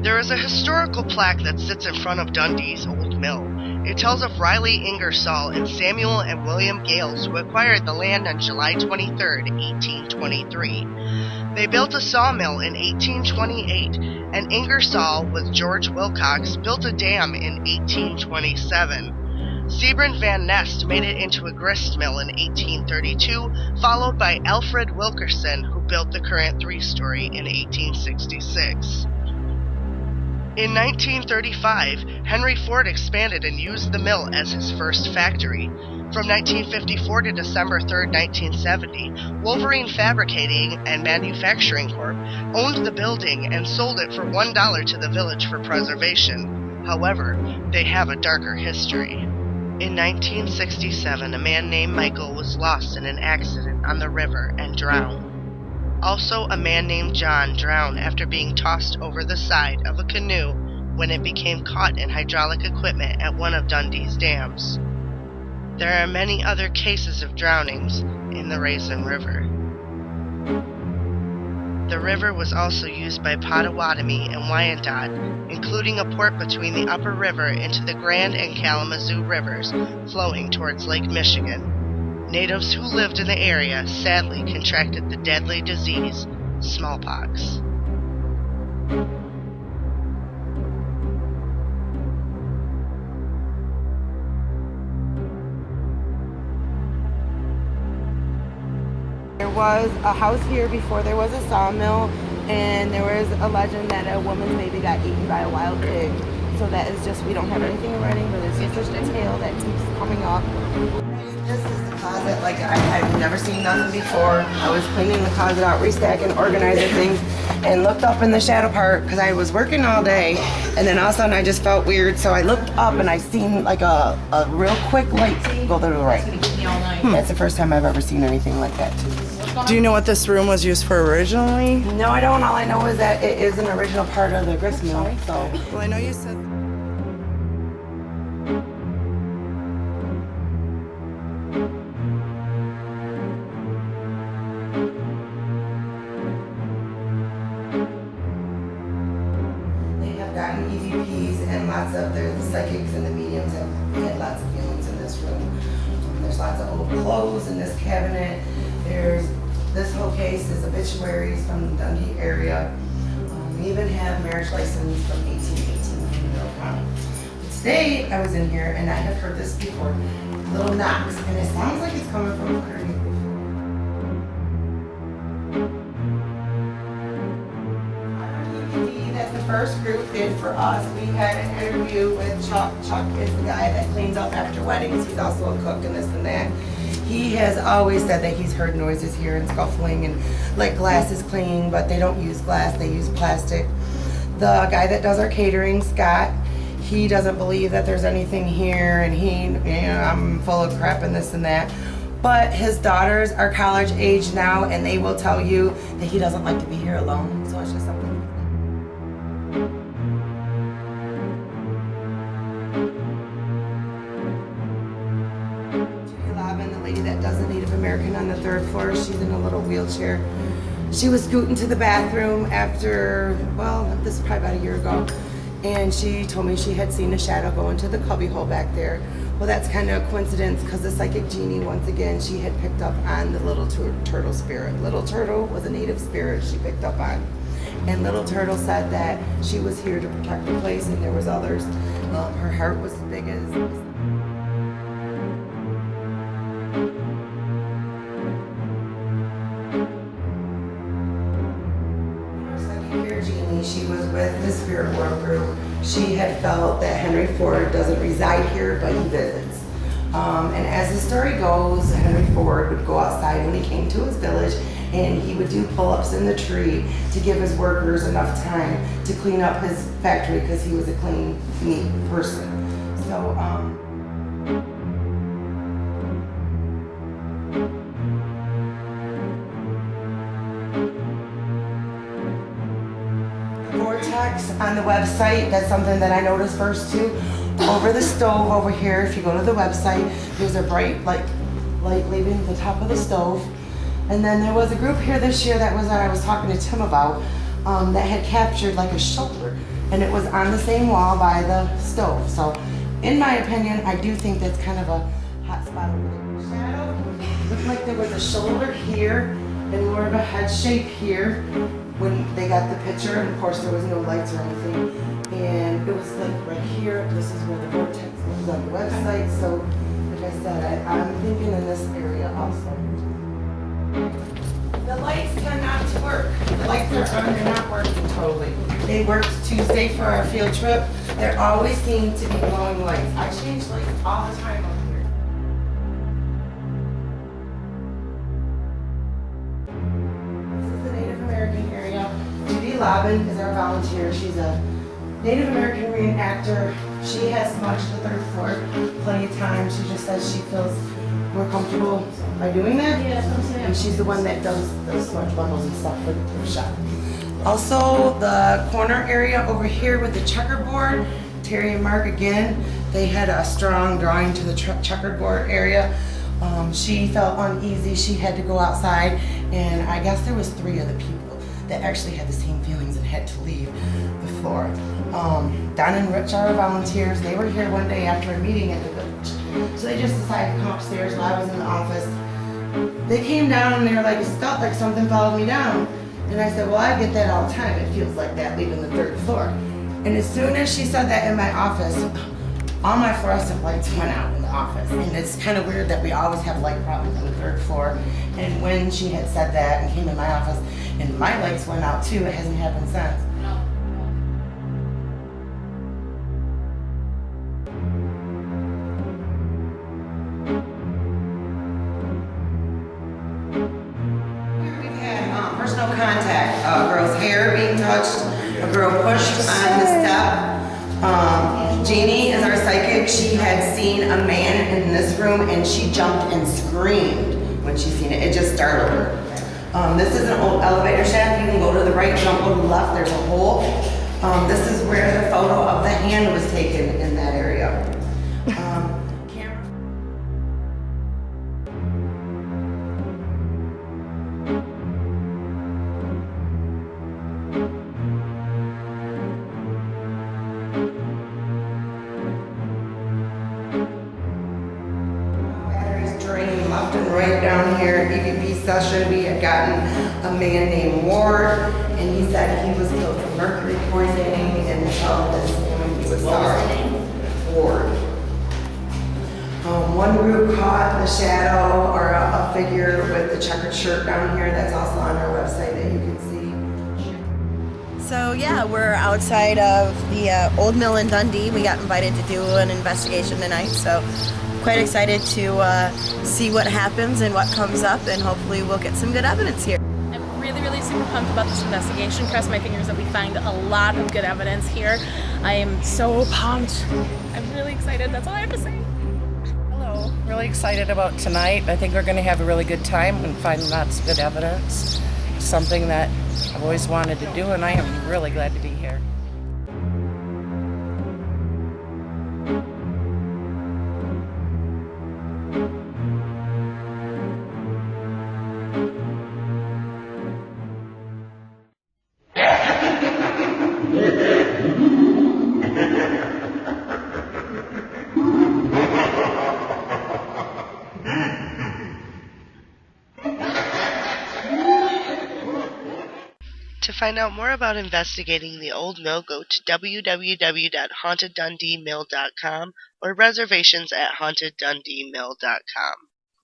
There is a historical plaque that sits in front of Dundee's old mill. It tells of Riley Ingersoll and Samuel and William Gales, who acquired the land on July 23, 1823. They built a sawmill in 1828, and Ingersoll, with George Wilcox, built a dam in 1827. Sebren Van Nest made it into a grist mill in 1832, followed by Alfred Wilkerson, who built the current three-story in 1866. In 1935, Henry Ford expanded and used the mill as his first factory. From 1954 to December 3, 1970, Wolverine Fabricating and Manufacturing Corp. owned the building and sold it for $1 to the village for preservation. However, they have a darker history. In 1967, a man named Michael was lost in an accident on the river and drowned. Also, a man named John drowned after being tossed over the side of a canoe when it became caught in hydraulic equipment at one of Dundee's dams. There are many other cases of drownings in the Raisin River. The river was also used by Potawatomi and Wyandot, including a port between the Upper River into the Grand and Kalamazoo rivers, flowing towards Lake Michigan. Natives who lived in the area sadly contracted the deadly disease, smallpox. There was a house here before there was a sawmill, and there was a legend that a woman's baby got eaten by a wild pig. So that is just, we don't have anything in writing, but it's just a tale that keeps coming up. This is the closet, like I've never seen nothing before. I was cleaning the closet out, restacking, organizing things, and looked up in the shadow part because I was working all day, and then all of a sudden I just felt weird, so I looked up and I seen like a real quick light go to the right. That's the first time I've ever seen anything like that too. Do you know what this room was used for originally? No, I don't. All I know is that it is an original part of the grist mill. So. Well, I know you said. They have gotten EVPs and lots of the psychics and the mediums have had lots of feelings in this room. There's lots of old clothes in this cabinet. This whole case is obituaries from the Dundee area. We even have marriage license from 1818 from Middle County. Today I was in here and I have heard this before, little knocks, and it sounds like it's coming from underneath. That the first group did for us. We had an interview with Chuck. Chuck is the guy that cleans up after weddings. He's also a cook and this and that. He has always said that he's heard noises here and scuffling and like glass is clean, but they don't use glass, they use plastic. The guy that does our catering, Scott, he doesn't believe that there's anything here, and I'm full of crap and this and that. But his daughters are college age now, and they will tell you that he doesn't like to be here alone, so it's just something. The lady that does the Native American on the third floor, she's in a little wheelchair. She was scooting to the bathroom after, well, this is probably about a year ago, and she told me she had seen a shadow go into the cubbyhole back there. Well, that's kind of a coincidence because the psychic genie, once again, she had picked up on the little turtle spirit. Little Turtle was a native spirit she picked up on. And Little Turtle said that she was here to protect the place, and there was others. Her heart was as big as... She was with the Spirit World group. She had felt that Henry Ford doesn't reside here, but he visits. And as the story goes, Henry Ford would go outside when he came to his village, and he would do pull-ups in the tree to give his workers enough time to clean up his factory because he was a clean, neat person. So, vortex on the website, that's something that I noticed first too. Over the stove over here, if you go to the website, there's a bright light leaving the top of the stove. And then there was a group here this year that I was talking to Tim about. that had captured like a shoulder, and it was on the same wall by the stove. So, in my opinion, I do think that's kind of a hot spot over there. Shadow looked like there was a shoulder here and more of a head shape here when they got the picture. And of course, there was no lights or anything, and it was like right here. This is where the vortex is on the website. So, like I said, I'm thinking in this area also. The lights tend not to work. The lights are on, they're not working totally. They worked Tuesday for our field trip. There always seem to be glowing lights. I change lights all the time up here. This is the Native American area. Judy Lobbin is our volunteer. She's a Native American reenactor. She has smudged the 3rd floor plenty of times. She just says she feels more comfortable by doing that. Yeah, and she's the one that does the smudge bundles and stuff for the shop. Also, the corner area over here with the checkerboard, Terry and Mark again, they had a strong drawing to the checkerboard area. She felt uneasy. She had to go outside, and I guess there was 3 other people that actually had the same feelings and had to leave the floor. Don and Rich are volunteers. They were here one day after a meeting at the village. So they just decided to come upstairs while I was in the office. They came down and they were like, it felt like something followed me down. And I said, well, I get that all the time. It feels like that leaving the 3rd floor. And as soon as she said that in my office, all my fluorescent lights went out in the office. And it's kind of weird that we always have light problems on the 3rd floor. And when she had said that and came in my office and my lights went out too, it hasn't happened since. Personal contact, a girl's hair being touched, a girl pushed on the step. Jeannie is our psychic. She had seen a man in this room and she jumped and screamed when she seen it. It just startled her. This is an old elevator shaft. You can go to the right, don't go to the left, there's a hole. This is where the photo of the hand was taken in that area. Left and right down here, EVP session, we had gotten a man named Ward, and he said he was killed from mercury poisoning, and felt this he was sorry. Ward. One group caught the shadow, or a figure with the checkered shirt down here. That's also on our website that you can see. So yeah, we're outside of the old mill in Dundee. We got invited to do an investigation tonight, so quite excited to see what happens and what comes up, and hopefully we'll get some good evidence here. I'm really super pumped about this investigation. Cross my fingers that we find a lot of good evidence here. I am so pumped. I'm really excited. That's all I have to say. Hello. Really excited about tonight. I think we're going to have a really good time and find lots of good evidence. Something that I've always wanted to do, and I am really glad to be here. To find out more about investigating the old mill, go to www.hauntedDundeemill.com or reservations at hauntedDundeemill.com.